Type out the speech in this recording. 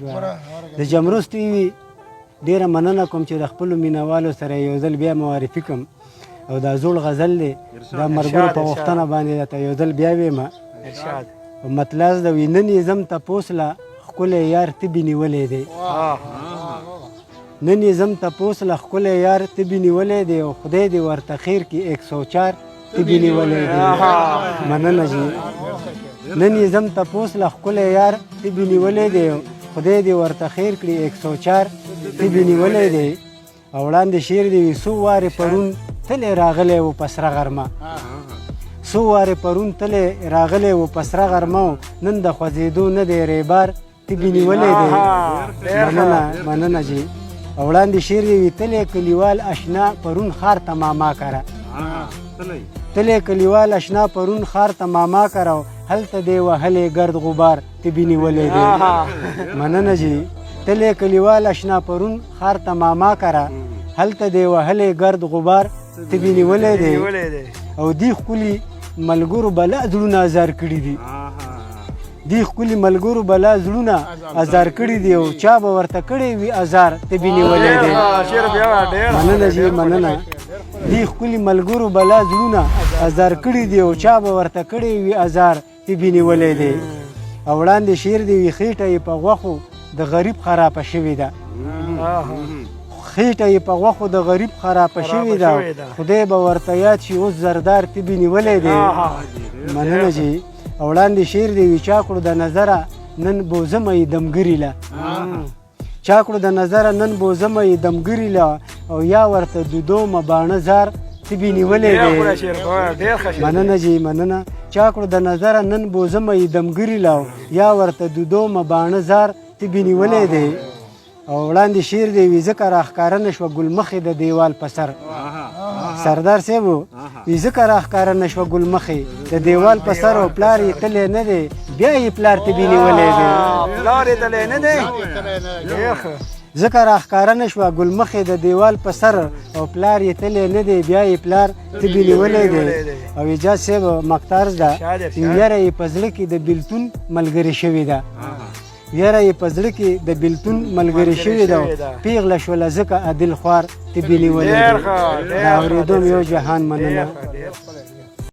شوه د جمروس ټي وي ډېره مننه کوم چې د خپلو مینهوالو سره یو ځل بیا معرفي کړم او دا زوړ غزل دی دا مرګرو په غوښتنه باندې درته یو ځل بیا ویمه مطلب د نن یې ځم تپوس له ښکلی یار تبې نیولی دی نن یې ځم تپوس له ښکلی یار تبې نیولی دی او خدای دې ورته خیر کړي 104 تبې نیولی دی مننه جي نن یې ځم تپوس له ښکلی یار تبې نیولی دی خدای دې ورته خیر کړي 104 تبې نیولی دی او وړاندې شعر دی وي څو وارې پرون تلی راغلی و په سره غرمه څو وارې پرون تلی راغلی و په سره غرمه نن د خوځېدو نه دی ریبار تبې نیولی دی مننه جي او وړاندې شعر دی وي تلی کلیوال اشنا پرون ښار ته ماما کره تلی کلیوال اشنا پرون ښار ته ماما کره هلته دی وهلی ګرد غبار تبې نیولی دی مننه جي تلی کلیوال اشنا پرون ښار ته ماما کره هلته دی وهلی ګرد غبار تبې نیولی دی او دی ښکلي ملګرو بلا زړونه ازار کړي دي دی ښکلي ملګرو بلا زړونه ازار کړي دي او چا به ورته کړی وي ازار تبې نیولی دی مننه جي مننه دی ښکلي ملګرو بلا زړونه ازار کړي دي او چا به ورته کړی وي ازار تبې نیولی دی او وړاندې شعر دی وي خېټه یې په غوښو د غریب خرابه شوې ده خېټه یې په غوښو د غریب خرابه شوې ده خدای به ورته یاد شي اوس زردار تبې نیولی دی مننه جي او وړاندې شعر دی وي چا کړو د نظره نن بوزمه یې دمګري له چا کړو د نظره نن بوزمه یې دمګري له او یا ورته دودومه باڼه زار تبې نیولی دی مننه جي مننه چا کړو د نظره نن بوزمه یې دمګري له یا ورته دودومه باڼه زار تبې نیولی دی او وړاندې شعر دی وي ځکه راښکاره نه شوه ګلمخې د دیوال په سر سردار صاحب وي ځکه راښکاره نه شوه ګلمخې د دیوال په سر او پلار یې تلی نه دی بیا یې پلار تبې نیولی دی ځکه راښکاره نه شوه ګلمخې د دیوال په سر او پلار یې تلی نه دی بیا یې پلار تبې نیولی دی او ایجاد صاحب مقطارز ده یاره یې په زړه کې د بېلتون ملګرې شوې ده یاره یې په زړه کې د بېلتون ملګرې شوې ده پیغله شوله ځکه عادل خوار تبې نیولی دی د اورېدو یو جهان مننه